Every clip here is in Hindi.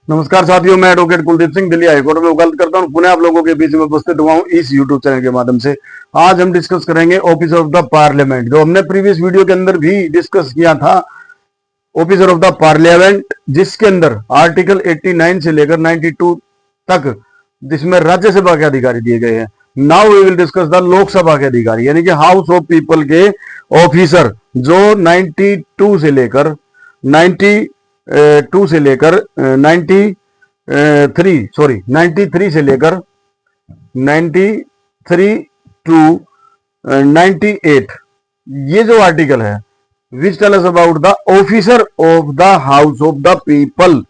नमस्कार साथियों, मैं एडवोकेट कुलदीप सिंह दिल्ली हाईकोर्ट में वकालत करता हूं। पुनः आप लोगों के बीच में उपस्थित हुआ हूं इस यूट्यूब चैनल के माध्यम से। आज हम डिस्कस करेंगे ऑफिसर ऑफ द पार्लियामेंट, जो हमने प्रीवियस वीडियो के अंदर भी डिस्कस किया था। ऑफिसर ऑफ द पार्लियामेंट, जिसके अंदर आर्टिकल 89 से लेकर 92 तक जिसमें राज्यसभा के अधिकारी दिए गए हैं। Now we will discuss the Lok Sabha के अधिकारी, यानी कि हाउस ऑफ पीपल के ऑफिसर, जो 92 से लेकर 93 से लेकर 93 से लेकर 93 टू 98, ये जो आर्टिकल है which tell us about the officer of the house of the people,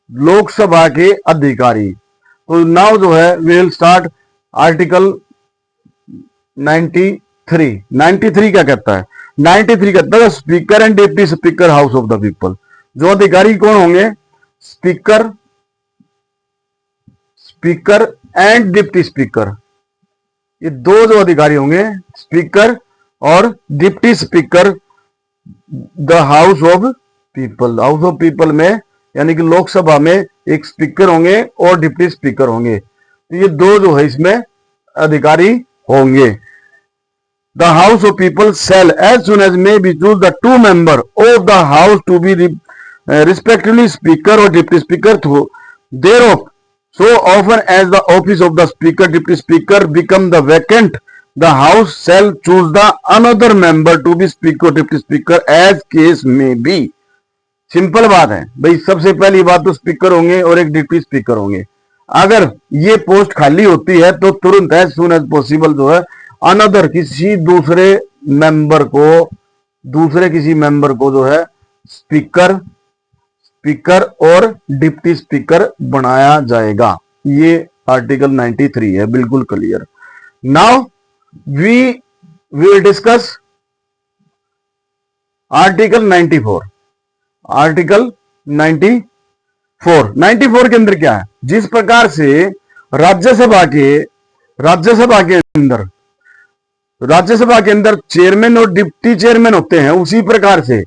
Lok Sabha के अधिकारी। तो नाउ जो है वी विल स्टार्ट आर्टिकल 93 क्या कहता है? 93 कहता है speaker and deputy speaker house of the people. जो अधिकारी कौन होंगे? स्पीकर एंड डिप्टी स्पीकर, ये दो जो अधिकारी होंगे, स्पीकर और deputy speaker the house of people. House of people में यानी कि लोकसभा में एक स्पीकर होंगे और डिप्टी स्पीकर होंगे। तो ये दो जो है इसमें अधिकारी होंगे। The house of people shall as soon as may be choose the two member of the house to be respectively speaker or deputy speaker thereof, so often as the office of the speaker deputy speaker become the vacant, the house shall choose the another member to be speaker or deputy speaker as case may be। Simple बात है भाई। सबसे पहली बात तो स्पीकर होंगे और एक डिप्टी स्पीकर होंगे। अगर ये पोस्ट खाली होती है तो तुरंत एज सुन एज पॉसिबल जो है अनदर किसी दूसरे किसी मेंबर को जो है स्पीकर और डिप्टी स्पीकर बनाया जाएगा। ये आर्टिकल 93 है, बिल्कुल clear. Now we will discuss article 94। Article 94 के अंदर क्या है? जिस प्रकार से राज्यसभा के अंदर चेयरमैन और डिप्टी चेयरमैन होते हैं, उसी प्रकार से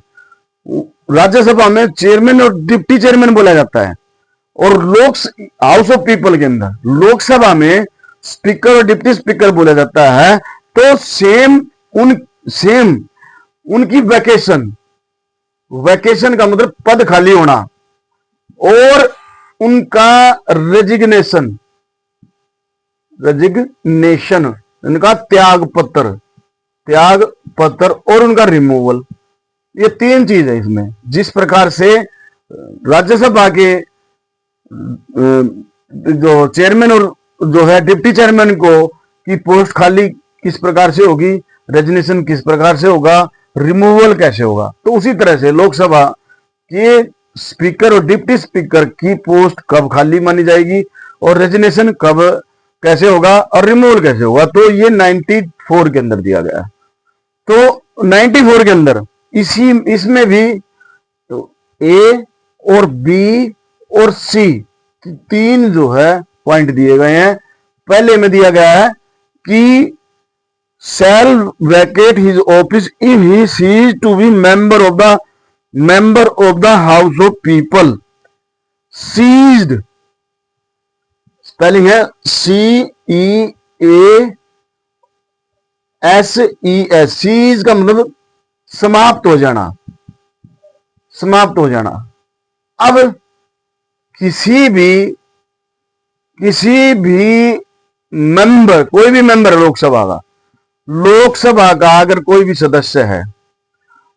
राज्यसभा में चेयरमैन और डिप्टी चेयरमैन बोला जाता है। और हाउस ऑफ पीपल के अंदर लोकसभा में स्पीकर और डिप्टी स्पीकर बोला जाता है। तो सेम उनकी वैकेशन का मतलब पद खाली होना और उनका रेजिग्नेशन, उनका त्याग पत्र और उनका रिमूवल, ये तीन चीज है इसमें। जिस प्रकार से राज्यसभा के जो चेयरमैन और जो है डिप्टी चेयरमैन को की पोस्ट खाली किस प्रकार से होगी, रेजिग्नेशन किस प्रकार से होगा, रिमूवल कैसे होगा, तो उसी तरह से लोकसभा के स्पीकर और डिप्टी स्पीकर की पोस्ट कब खाली मानी जाएगी और रेजिग्नेशन कब कैसे होगा और रिमूवल कैसे होगा। तो ये 94 के अंदर दिया गया है। तो 94 के अंदर इसमें भी तो ए और बी और सी तीन जो है पॉइंट दिए गए हैं। पहले में दिया गया है कि shall vacate his office if he ceases to be member of the house of people। seized spelling है CEASES। सीज का मतलब समाप्त हो जाना। अब किसी भी मेंबर, कोई भी मेंबर है लोकसभा का अगर कोई भी सदस्य है,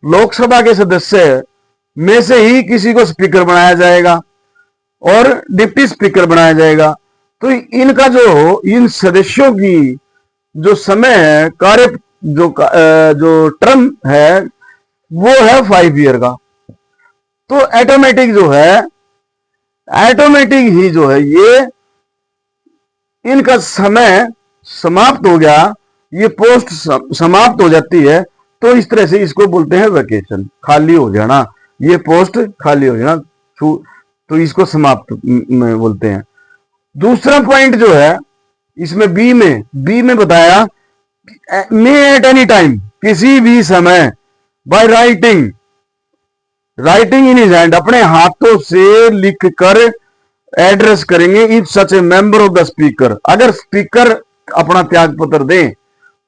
लोकसभा के सदस्य में से ही किसी को स्पीकर बनाया जाएगा और डिप्टी स्पीकर बनाया जाएगा। तो इनका इन सदस्यों की जो समय है, कार्य जो टर्म है वो है 5 ईयर का। तो ऑटोमेटिक ही जो है ये इनका समय समाप्त हो गया, ये पोस्ट समाप्त हो जाती है। तो इस तरह से इसको बोलते हैं वैकेशन, खाली हो जाना। ये पोस्ट खाली हो जाना, तो इसको समाप्त में बोलते हैं। दूसरा पॉइंट जो है इसमें बी में बताया मे एट एनी टाइम, किसी भी समय, by writing in his hand, अपने हाथों से लिखकर एड्रेस करेंगे if such A member of the speaker, अगर स्पीकर अपना त्याग पत्र दें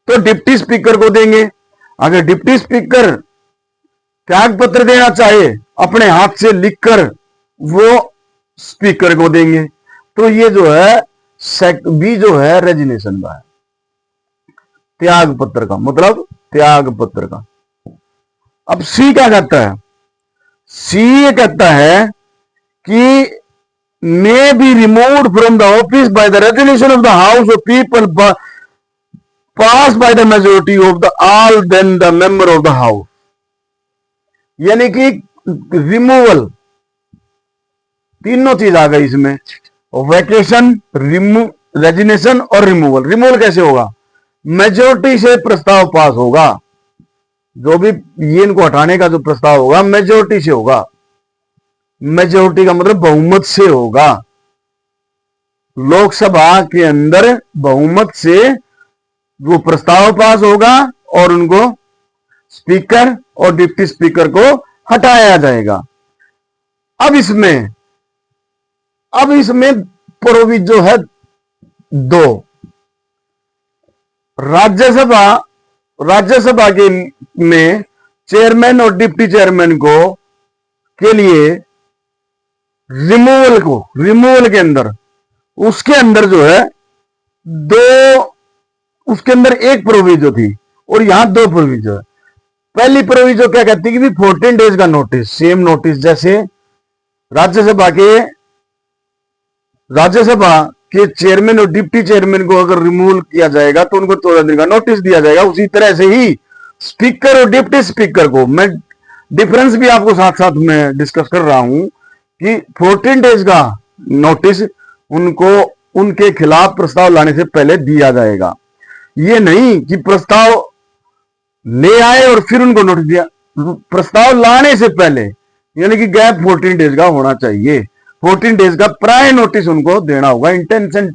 तो डिप्टी स्पीकर को देंगे। अगर डिप्टी स्पीकर त्याग पत्र देना चाहे अपने हाथ से लिखकर वो स्पीकर को देंगे। तो ये जो है बी जो है रेजिग्नेशन का है, त्याग पत्र का मतलब त्याग पत्र का। अब सी क्या कहता है, सी ये कहता है कि may be removed from the office by the resolution of the house of people pass by the majority of the all then the member of the house. यानी कि रिमूवल, तीनों चीज आ गई इसमें, वैकेशन, रेजिग्नेशन और रिमूवल। रिमूवल कैसे होगा, मेजोरिटी से प्रस्ताव पास होगा, जो भी ये इनको हटाने का जो प्रस्ताव होगा मेजोरिटी से होगा। मेजोरिटी का मतलब बहुमत से होगा, लोकसभा के अंदर बहुमत से वो प्रस्ताव पास होगा और उनको स्पीकर और डिप्टी स्पीकर को हटाया जाएगा। अब इसमें प्रोविजो है दो। राज्यसभा के में चेयरमैन और डिप्टी चेयरमैन को के लिए रिमूवल के अंदर उसके अंदर जो है उसके अंदर एक प्रोविजो थी और यहां दो प्रोविजो है। पहली प्रोविजो क्या कहती है कि 14 डेज का नोटिस, सेम नोटिस जैसे राज्यसभा के चेयरमैन और डिप्टी चेयरमैन को अगर रिमूव किया जाएगा तो उनको 14 दिन का नोटिस दिया जाएगा। उसी तरह से ही स्पीकर और डिप्टी स्पीकर को, मैं डिफरेंस भी आपको साथ साथ में डिस्कस कर रहा हूं कि 14 डेज का नोटिस उनको उनके खिलाफ प्रस्ताव लाने से पहले दिया जाएगा। ये नहीं कि प्रस्ताव ले आए और फिर उनको नोटिस दिया, प्रस्ताव लाने से पहले, यानी कि गैप 14 डेज का होना चाहिए। 14 डेज का प्रायर नोटिस उनको देना होगा, इंटेंशन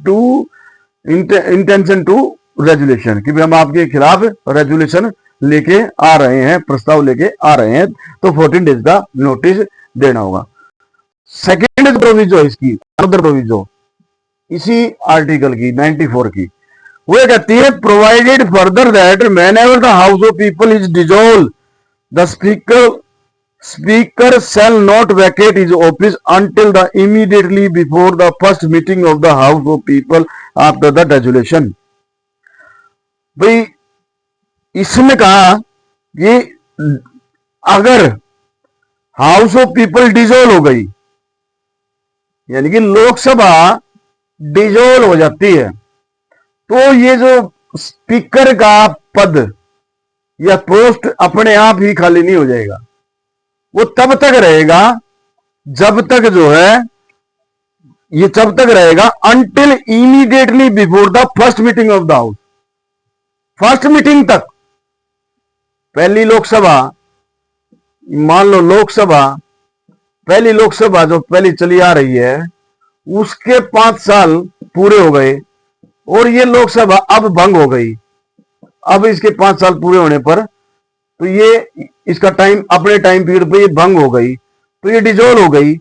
टू रेजुलेशन, कि हम आपके खिलाफ रेजुलेशन लेके आ रहे हैं, प्रस्ताव लेके आ रहे हैं, तो 14 डेज का नोटिस देना होगा। सेकेंड प्रोविजो इसकी, अनदर प्रोविजो इसी आर्टिकल की 94 की, वो कहती है provided further that whenever the house of people is dissolved the speaker shall not Venkat his office until the immediately before the first meeting of the house of people after the resolution. भाई इसमें कहा कि अगर हाउस ऑफ पीपल डिसॉल्व हो गई, यानी कि लोकसभा डिसॉल्व हो जाती है, तो ये जो स्पीकर का पद या पोस्ट अपने आप ही खाली नहीं हो जाएगा, वो तब तक रहेगा जब तक जो है ये तब तक रहेगा until immediately before the first meeting of the house. First meeting तक, पहली लोकसभा, मान लो पहली लोकसभा जो पहली चली आ रही है उसके 5 साल पूरे हो गए और ये लोकसभा अब भंग हो गई। अब इसके 5 साल पूरे होने पर तो ये इसका टाइम, अपने टाइम पीरियड पे ये भंग हो गई, तो ये डिसॉल्व हो गई।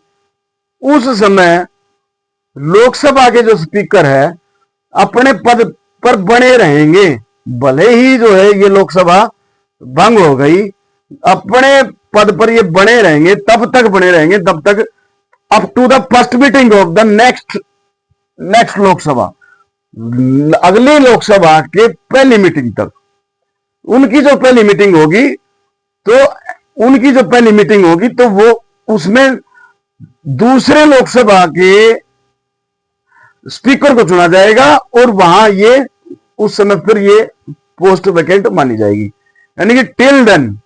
उस समय लोकसभा के जो स्पीकर है अपने पद पर बने रहेंगे, भले ही जो है ये लोकसभा भंग हो गई, अपने पद पर ये बने रहेंगे, तब तक बने रहेंगे तब तक up to the first meeting of the next Lok Sabha, अगली लोकसभा के पहली मीटिंग तक। उनकी जो पहली मीटिंग होगी तो वो उसमें दूसरे लोकसभा के स्पीकर को चुना जाएगा और वहां ये उस समय फिर ये पोस्ट वैकेंट मानी जाएगी। यानी कि टिल देन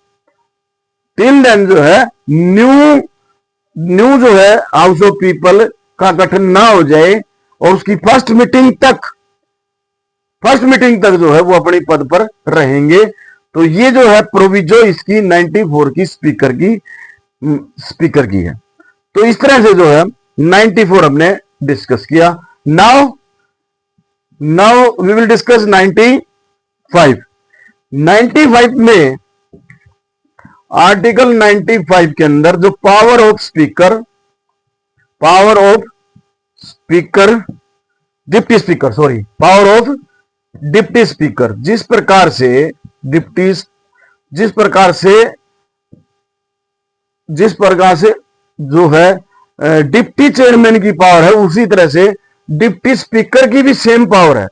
जो है न्यू जो है हाउस ऑफ पीपल का गठन ना हो जाए और उसकी फर्स्ट मीटिंग तक जो है वो अपने पद पर रहेंगे। तो ये जो है प्रोविजो इसकी 94 की स्पीकर की है। तो इस तरह से जो है 94 हमने डिस्कस किया। नाउ वी विल डिस्कस 95 में, आर्टिकल 95 के अंदर जो power of speaker, deputy speaker, sorry, power of deputy speaker. जिस प्रकार से जो है डिप्टी चेयरमैन की पावर है, उसी तरह से डिप्टी स्पीकर की भी सेम पावर है।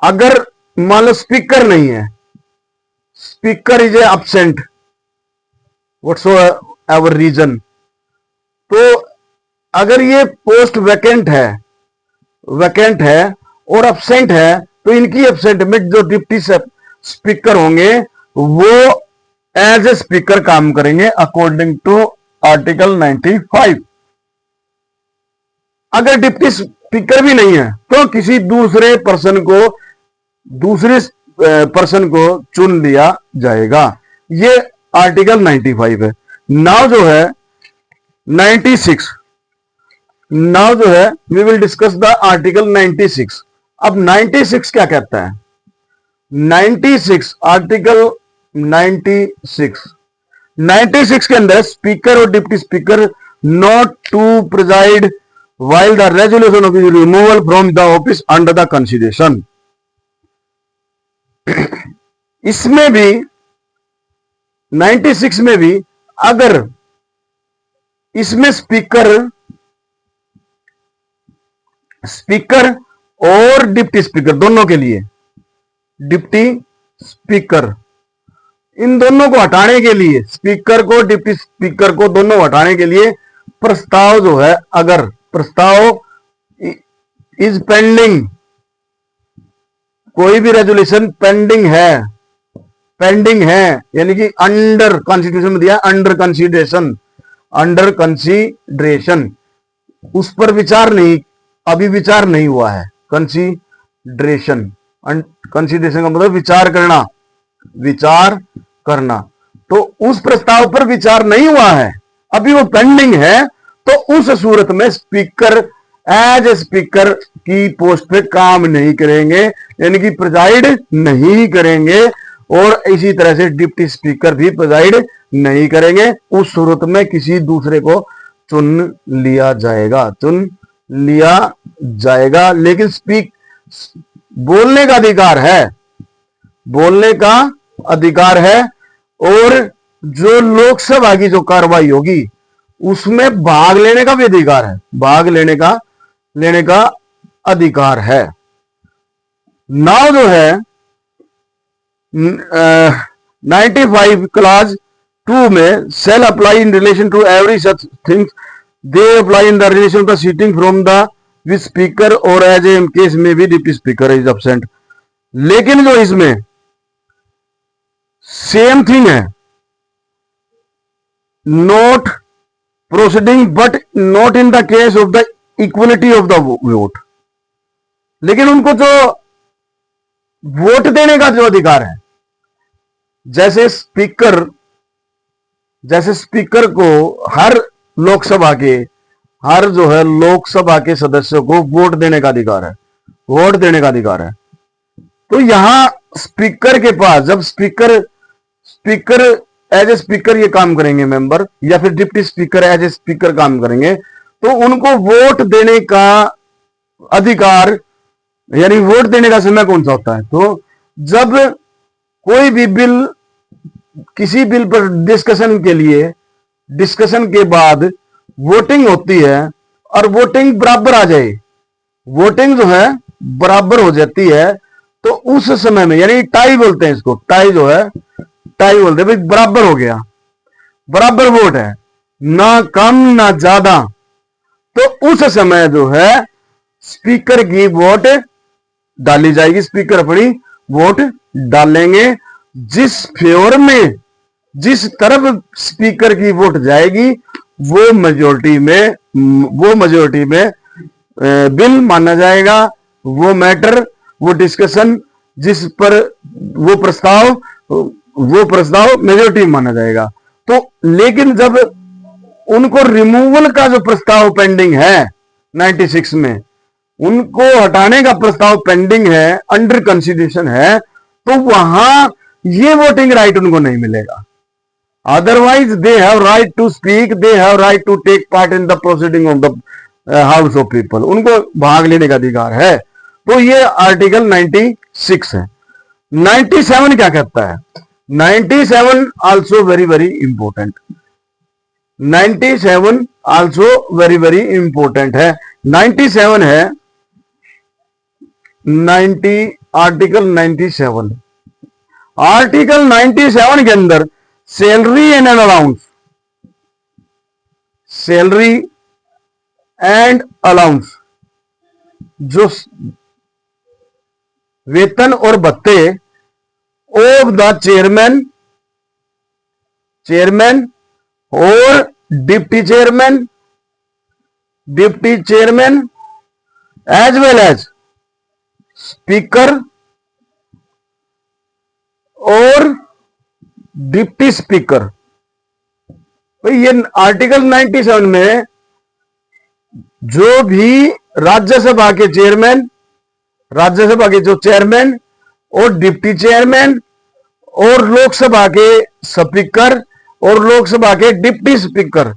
अगर मान लो स्पीकर नहीं है, speaker is a absent whatsoever reason, तो अगर ये पोस्ट वैकेंट है और एब्सेंट है, तो इनकी एब्सेंट में जो डिप्टी स्पीकर होंगे वो एज ए स्पीकर काम करेंगे अकॉर्डिंग टू आर्टिकल 95। अगर डिप्टी स्पीकर भी नहीं है तो किसी दूसरे पर्सन को चुन लिया जाएगा। ये आर्टिकल 95 है। नाउ जो है 96, नाउ जो है we will discuss the article 96। अब 96 क्या कहता है? 96 आर्टिकल 96 के अंदर स्पीकर और deputy speaker not to preside while the resolution of his removal from the office under the consideration। इसमें भी 96 में भी अगर इसमें स्पीकर और डिप्टी स्पीकर दोनों के लिए, डिप्टी स्पीकर इन दोनों को हटाने के लिए, स्पीकर को डिप्टी स्पीकर को दोनों हटाने के लिए प्रस्ताव जो है, अगर प्रस्ताव इज पेंडिंग, कोई भी रेजोल्यूशन पेंडिंग है यानी कि अंडर कॉन्स्टिट्यूशन में दिया अंडर कंसीडरेशन, उस पर विचार नहीं, अभी विचार नहीं हुआ है। कंसीडरेशन का मतलब विचार करना, तो उस प्रस्ताव पर विचार नहीं हुआ है, अभी वो पेंडिंग है, तो उस सूरत में स्पीकर एज ए स्पीकर की पोस्ट पे काम नहीं करेंगे, यानी कि प्रिजाइड नहीं करेंगे, और इसी तरह से डिप्टी स्पीकर भी प्रिजाइड नहीं करेंगे। उस सूरत में किसी दूसरे को चुन लिया जाएगा। लेकिन बोलने का अधिकार है, और जो लोकसभा की जो कार्रवाई होगी उसमें भाग लेने का भी अधिकार है, लेने का अधिकार है। नाउ जो है 95 क्लास 2 में shall apply in relation to every such things they apply in the relation of the sitting from the with speaker और एज ए केस में भी डिप्टी स्पीकर इज एब्सेंट। लेकिन जो इसमें सेम थिंग है, not proceeding but not in the case of the equality of the vote. लेकिन उनको जो वोट देने का जो अधिकार है, जैसे स्पीकर को हर लोकसभा के सदस्यों को वोट देने का अधिकार है, तो यहां स्पीकर के पास, जब स्पीकर एज ए स्पीकर ये काम करेंगे मेंबर, या फिर deputy speaker as a speaker काम करेंगे, तो उनको वोट देने का अधिकार, यानी वोट देने का समय कौन सा होता है? तो जब कोई भी बिल, किसी बिल पर डिस्कशन के बाद वोटिंग होती है और वोटिंग बराबर आ जाए, वोटिंग जो है बराबर हो जाती है, तो उस समय में, यानी टाई बोलते हैं इसको, टाई बोलते हैं, बराबर हो गया, बराबर वोट है, ना कम ना ज्यादा, तो उस समय जो है स्पीकर की वोट डाली जाएगी, स्पीकर अपनी वोट डालेंगे। जिस फेवर में, जिस तरफ स्पीकर की वोट जाएगी वो मेजोरिटी में बिल माना जाएगा, वो मैटर, वो डिस्कशन, जिस पर वो प्रस्ताव मेजोरिटी माना जाएगा। तो लेकिन जब उनको रिमूवल का जो प्रस्ताव पेंडिंग है 96 में, उनको हटाने का प्रस्ताव पेंडिंग है, अंडर कंसीडरेशन है, तो वहां ये वोटिंग राइट उनको नहीं मिलेगा। Otherwise they have right to speak, they have right to take part in the proceeding of the house of people, उनको भाग लेने का अधिकार है। तो ये आर्टिकल 96 है। 97 क्या कहता है? 97 also very very important. 97 also very very important है। 97 है आर्टिकल 97। आर्टिकल 97 के अंदर salary and allowance, salary and allowance, जो वेतन और भत्ते ऑफ द चेयरमैन, चेयरमैन और deputy chairman, deputy chairman as well as speaker और डिप्टी स्पीकर। भाई ये आर्टिकल 97 में जो भी राज्यसभा के चेयरमैन, राज्यसभा के जो चेयरमैन और डिप्टी चेयरमैन और लोकसभा के स्पीकर और लोकसभा के डिप्टी स्पीकर,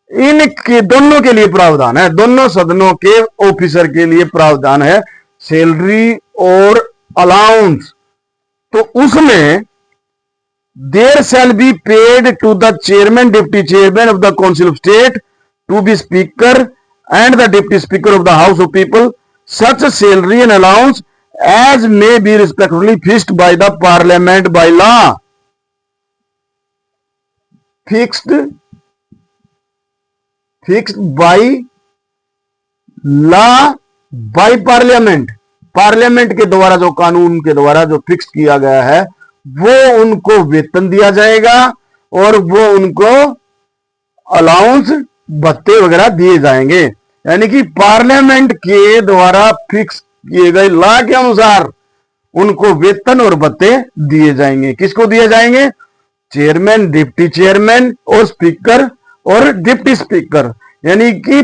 इनके दोनों के लिए प्रावधान है, दोनों सदनों के ऑफिसर के लिए प्रावधान है सैलरी और अलाउंस। तो उसमें there shall be paid to the chairman, deputy chairman of the council of state, to be speaker and the deputy speaker of the house of people such salary and allowance as may be respectively fixed by the parliament by law, fixed by law by parliament, parliament के द्वारा, जो कानून के द्वारा जो फिक्स किया गया है, वो उनको वेतन दिया जाएगा और वो उनको अलाउंस भत्ते वगैरह दिए जाएंगे। यानी कि पार्लियामेंट के द्वारा फिक्स किए गए लॉ के अनुसार उनको वेतन और भत्ते दिए जाएंगे। किसको दिए जाएंगे? चेयरमैन, डिप्टी चेयरमैन और स्पीकर और डिप्टी स्पीकर, यानी कि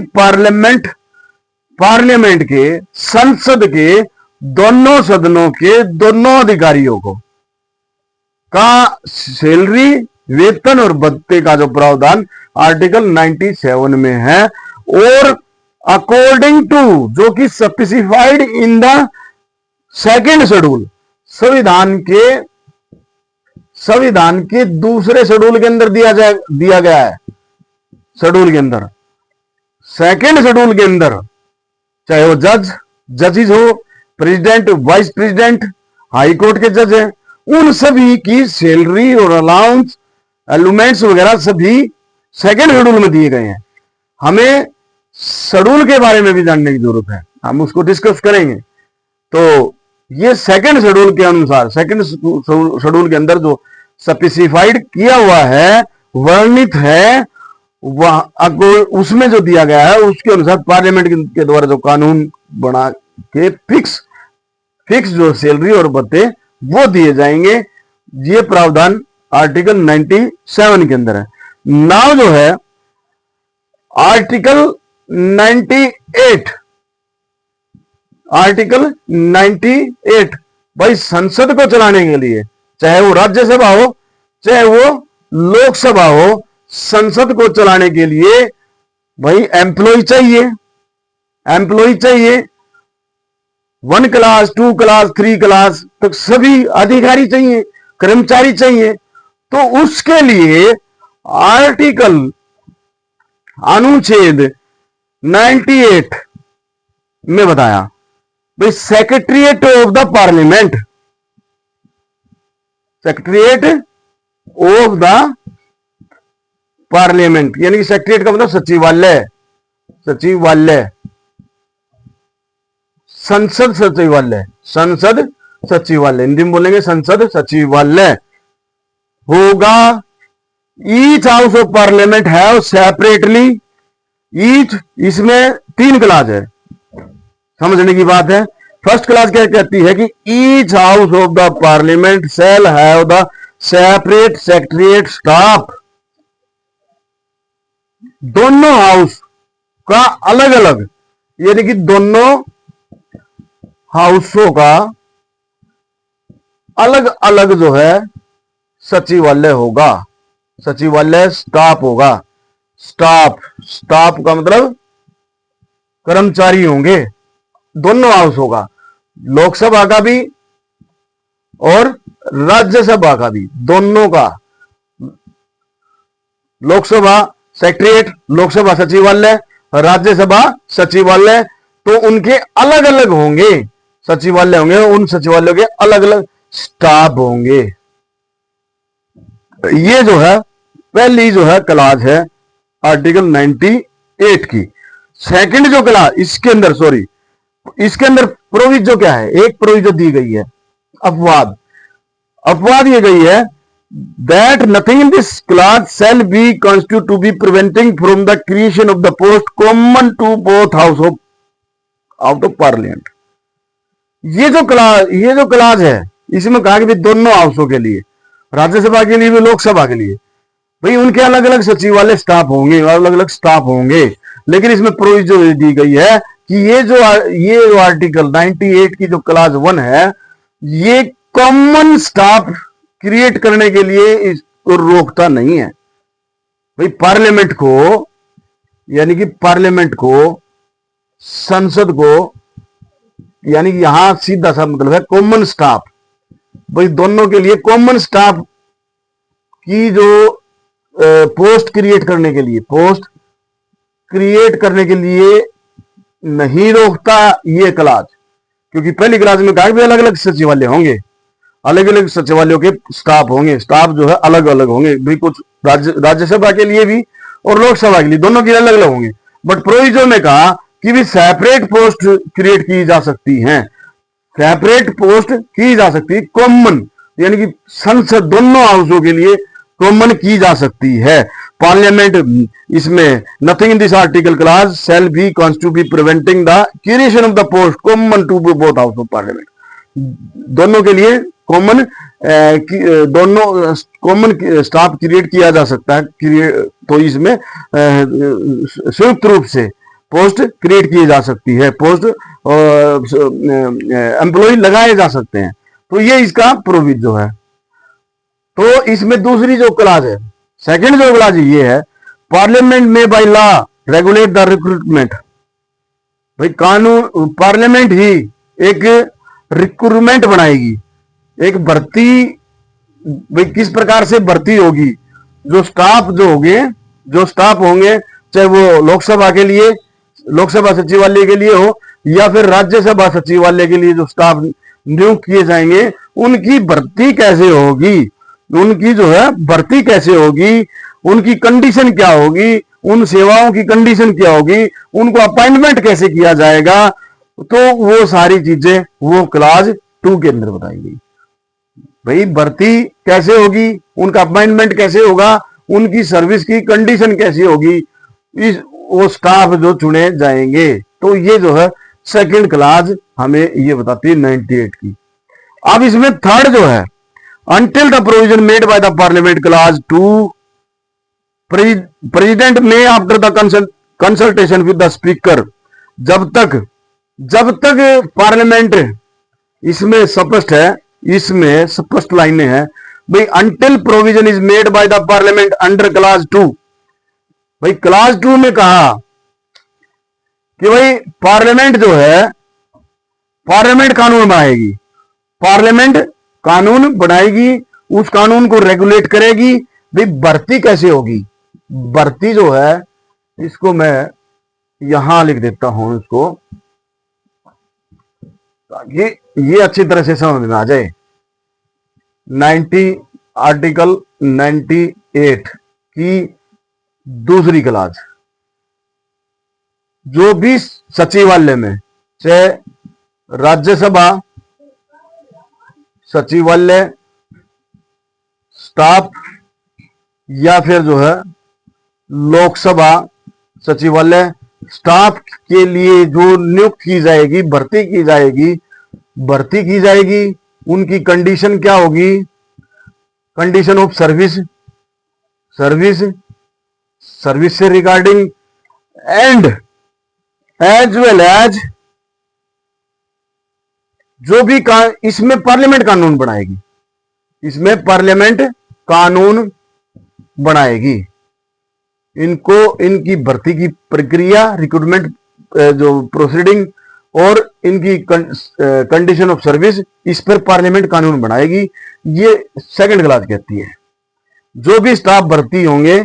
पार्लियामेंट के, संसद के दोनों सदनों के दोनों अधिकारियों को का सैलरी, वेतन और भत्ते का जो प्रावधान आर्टिकल 97 में है। और अकॉर्डिंग टू, जो कि specified in the second schedule, संविधान के दूसरे शेड्यूल के अंदर दिया गया है। शेड्यूल के अंदर, सेकेंड शेड्यूल के अंदर, चाहे वो जजेस हो, president, vice president, high court के जज हैं, उन सभी की सैलरी और अलाउंस, एलुमेंट्स वगैरह सभी सेकेंड शेड्यूल में दिए गए हैं। हमें शेड्यूल के बारे में भी जानने की जरूरत है, हम उसको डिस्कस करेंगे। तो ये सेकंड शेड्यूल के अनुसार, सेकंड शेड्यूल के अंदर जो स्पेसिफाइड किया हुआ है, वर्णित है, उसमें जो दिया गया है उसके अनुसार पार्लियामेंट के द्वारा जो कानून बना के फिक्स जो सैलरी और भत्ते वो दिए जाएंगे। ये प्रावधान आर्टिकल 97 के अंदर है। नाउ जो है आर्टिकल 98, आर्टिकल 98 भाई संसद को चलाने के लिए, चाहे वो राज्यसभा हो चाहे वो लोकसभा हो, संसद को चलाने के लिए भाई एम्प्लॉय चाहिए, एम्प्लॉय चाहिए। 1 क्लास, 2 क्लास, 3 क्लास तक सभी अधिकारी चाहिए, कर्मचारी चाहिए। तो उसके लिए आर्टिकल अनुच्छेद 98 में बताया भाई secretariat of the parliament, secretariat of the parliament, यानी कि सेक्रेटरीट का मतलब सचिवालय, सचिवालय, संसद सचिवालय, संसद सचिवालय, हिंदी में बोलेंगे संसद सचिवालय होगा। Each house of parliament have separately, each, इसमें 3 क्लास है, समझने की बात है। फर्स्ट क्लास क्या कहती है कि each house of the parliament shall have the separate secretariat staff, दोनों हाउस का अलग अलग, यानी कि दोनों हाउसों का अलग अलग जो है सचिवालय होगा, सचिवालय स्टाफ होगा। स्टाफ, स्टाफ का मतलब कर्मचारी होंगे, दोनों हाउसों का, लोकसभा का भी और राज्यसभा का भी, दोनों का। लोकसभा सेक्रेटरीट, लोकसभा सचिवालय, राज्यसभा सचिवालय, तो उनके अलग अलग होंगे सचिवालय होंगे, उन सचिवालयों के अलग अलग स्टाफ होंगे। ये जो है पहली जो है क्लास है आर्टिकल 98 की। सेकंड जो क्लास इसके अंदर, सॉरी, इसके अंदर प्रोविजो क्या है, एक प्रोविजो दी गई है, अपवाद। अपवाद ये गई है that nothing in this clause shall be constitute to be preventing from the creation of the post common to both house of parliament। ये जो क्लास है इसमें कहा कि भाई दोनों हाउसों के लिए, राज्यसभा के लिए भी लोकसभा के लिए, भाई उनके अलग अलग सचिवालय स्टाफ होंगे, अलग अलग स्टाफ होंगे। लेकिन इसमें प्रोविजो दी गई है कि ये जो आर्टिकल 98 की जो क्लास 1 है, ये कॉमन स्टाफ क्रिएट करने के लिए इसको रोकता नहीं है। भाई पार्लियामेंट को, यानी कि पार्लियामेंट को, संसद को, यानी कि यहां सीधा सा मतलब है कॉमन स्टाफ, भाई दोनों के लिए कॉमन स्टाफ की जो पोस्ट क्रिएट करने के लिए, पोस्ट क्रिएट करने के लिए नहीं रोकता ये क्लास। क्योंकि पहली क्लास में कहा भी अलग अलग सचिवालय होंगे, अलग अलग सचिवालयों के स्टाफ होंगे, स्टाफ जो है अलग अलग होंगे, भी कुछ राज्यसभा के लिए भी और लोकसभा के लिए, दोनों के लिए अलग अलग होंगे। बट प्रोविजन में कहा कि भी सेपरेट पोस्ट क्रिएट की जा सकती हैं, सेपरेट पोस्ट की जा सकती है, कॉमन, यानी कि संसद दोनों हाउसों के लिए कॉमन की जा सकती है। पार्लियामेंट इसमें nothing in this article clause shall be constitute be preventing the creation of the post common to both house of parliament. दोनों के लिए कॉमन, दोनों कॉमन स्टाफ क्रिएट किया जा सकता है, तो इसमें संयुक्त रूप से पोस्ट क्रिएट की जा सकती है, पोस्ट एम्प्लॉय लगाए जा सकते हैं। तो ये इसका प्रोविजो है। तो इसमें दूसरी जो क्लास है, सेकंड जो क्लास ये है, पार्लियामेंट में by law regulate the recruitment. भाई कानून, पार्लियामेंट ही एक रिक्रूटमेंट बनाएगी, एक भर्ती, भाई किस प्रकार से भर्ती होगी, जो स्टाफ होंगे, चाहे वो लोकसभा के लिए, लोकसभा सचिवालय के लिए हो, या फिर राज्यसभा सचिवालय के लिए जो स्टाफ नियुक्त किए जाएंगे, उनकी भर्ती कैसे होगी, उनकी जो है भर्ती कैसे होगी, उनकी कंडीशन क्या होगी, उन सेवाओं की कंडीशन क्या होगी, उनको अपॉइंटमेंट कैसे किया जाएगा, तो वो सारी चीजें वो क्लास 2 के अंदर बताई गई। भाई भर्ती कैसे होगी, उनका अपॉइंटमेंट कैसे होगा, उनकी सर्विस की कंडीशन कैसी होगी, इस वो स्टाफ जो चुने जाएंगे। तो ये जो है सेकंड क्लास हमें ये बताती है 98 की। अब इसमें थर्ड जो है, until the provision made by the parliament clause 2, president may after the consultation with the speaker, जब तक पार्लियामेंट, इसमें स्पष्ट है, इसमें स्पष्ट लाइनें हैं भाई, until provision is made by the parliament under clause 2। भाई क्लास 2 में कहा कि भाई पार्लियामेंट जो है, पार्लियामेंट कानून बनाएगी, पार्लियामेंट कानून बनाएगी, उस कानून को रेगुलेट करेगी। भाई भर्ती कैसे होगी, भर्ती जो है, इसको मैं यहां लिख देता हूं इसको, ताकि ये अच्छी तरह से समझ में आ जाए। आर्टिकल 98 की दूसरी क्लास, जो भी सचिवालय में, चाहे राज्यसभा सचिवालय स्टाफ, या फिर जो है लोकसभा सचिवालय स्टाफ के लिए जो नियुक्त की जाएगी, भर्ती की जाएगी, उनकी कंडीशन क्या होगी, कंडीशन ऑफ सर्विस से regarding, and as well as जो भी इसमें पार्लियामेंट कानून बनाएगी, इसमें पार्लियामेंट कानून बनाएगी, इनको, इनकी भर्ती की प्रक्रिया, रिक्रूटमेंट जो प्रोसीडिंग और इनकी कंडीशन ऑफ सर्विस, इस पर पार्लियामेंट कानून बनाएगी। ये सेकंड क्लास कहती है। जो भी स्टाफ भर्ती होंगे,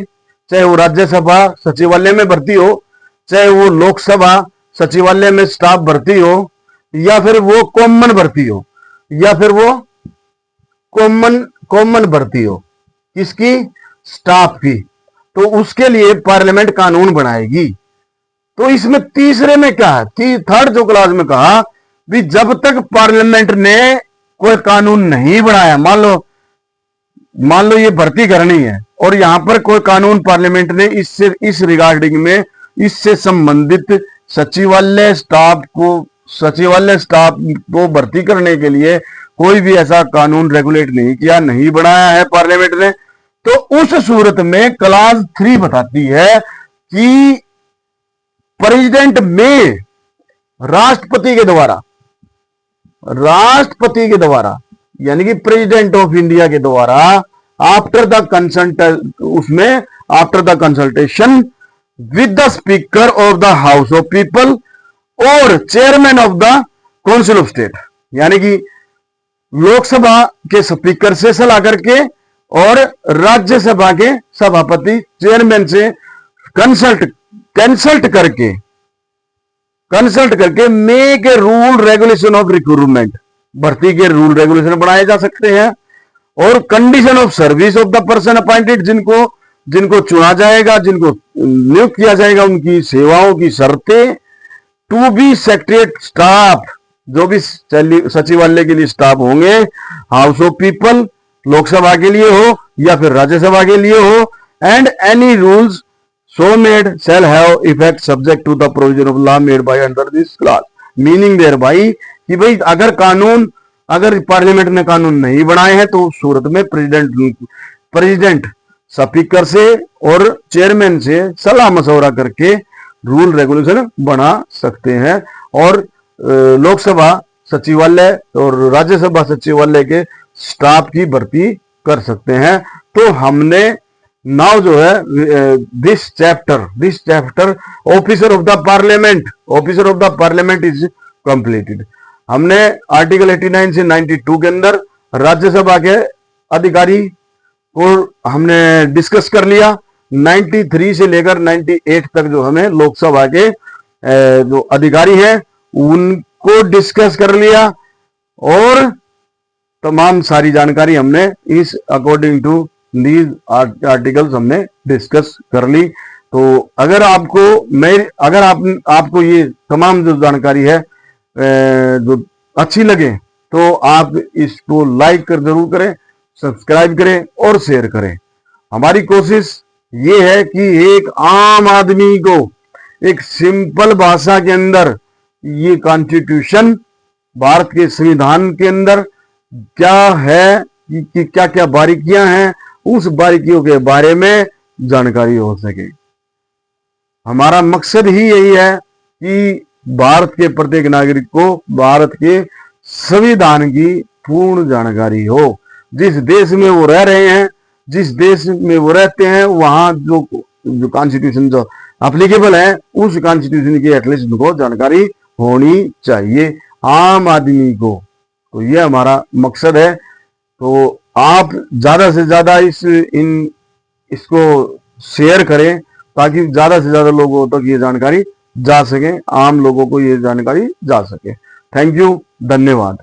चाहे वो राज्यसभा सचिवालय में भर्ती हो, चाहे वो लोकसभा सचिवालय में स्टाफ भर्ती हो, या फिर वो कॉमन भर्ती हो, या फिर वो कॉमन भर्ती हो, किसकी? स्टाफ की, तो उसके लिए पार्लियामेंट कानून बनाएगी। तो इसमें तीसरे में क्या है, थर्ड जो क्लास में कहा भी जब तक पार्लियामेंट ने कोई कानून नहीं बनाया, मान लो ये भर्ती करनी है और यहां पर कोई कानून पार्लियामेंट ने इस रिगार्डिंग में, इससे संबंधित सचिवालय स्टाफ को भर्ती करने के लिए कोई भी ऐसा कानून रेगुलेट नहीं किया, नहीं बनाया है पार्लियामेंट ने, तो उस सूरत में क्लास 3 बताती है कि प्रेसिडेंट में राष्ट्रपति के द्वारा यानी कि प्रेसिडेंट ऑफ इंडिया के द्वारा after the consultation with the speaker of the house of people और chairman of the council of state, यानी कि लोकसभा के स्पीकर से सलाह करके और राज्यसभा के सभापति चेयरमैन से कंसल्ट करके make a rule regulation of recruitment, भर्ती के रूल रेगुलेशन बनाए जा सकते हैं, और condition of service of the person appointed, जिनको चुना जाएगा, जिनको नियुक्त किया जाएगा, उनकी सेवाओं की शर्तें, टू बी सेक्रेटरीट स्टाफ, जो भी सचिवालय के लिए स्टाफ होंगे, हाउस ऑफ पीपल लोकसभा के लिए हो या फिर राज्यसभा के लिए हो, and any rules so made shall have effect subject to the provision of law made by under this clause, meaning thereby कि भाई अगर पार्लियामेंट ने कानून नहीं बनाए हैं तो उस सूरत में प्रेसिडेंट स्पीकर से और चेयरमैन से सलाह मशवरा करके रूल रेगुलेशन बना सकते हैं, और लोकसभा सचिवालय और राज्यसभा सचिवालय के स्टाफ की भर्ती कर सकते हैं। तो हमने नाउ जो है this chapter officer of the parliament is completed. हमने आर्टिकल 89 से 92 के अंदर राज्यसभा के अधिकारी को हमने डिस्कस कर लिया, 93 से लेकर 98 तक जो हमें लोकसभा के जो अधिकारी हैं उनको डिस्कस कर लिया, और तमाम सारी जानकारी हमने इस अकॉर्डिंग टू दीज आर्टिकल्स हमने डिस्कस कर ली। तो अगर आपको ये तमाम जो जानकारी है जो अच्छी लगे तो आप इसको लाइक जरूर करें, सब्सक्राइब करें और शेयर करें। हमारी कोशिश ये है कि एक आम आदमी को एक सिंपल भाषा के अंदर ये कॉन्स्टिट्यूशन, भारत के संविधान के अंदर क्या है कि क्या क्या बारीकियां हैं, उस बारीकियों के बारे में जानकारी हो सके। हमारा मकसद ही यही है कि भारत के प्रत्येक नागरिक को भारत के संविधान की पूर्ण जानकारी हो। जिस देश में वो रह रहे हैं, जिस देश में वो रहते हैं, वहां जो कॉन्स्टिट्यूशन जो एप्लीकेबल है उस कॉन्स्टिट्यूशन की एटलीस्ट उनको जानकारी होनी चाहिए आम आदमी को। तो ये हमारा मकसद है। तो आप ज्यादा से ज्यादा इसको शेयर करें ताकि ज्यादा से ज्यादा लोगों तक ये जानकारी जा सके, आम लोगों को ये जानकारी जा सके। थैंक यू, धन्यवाद।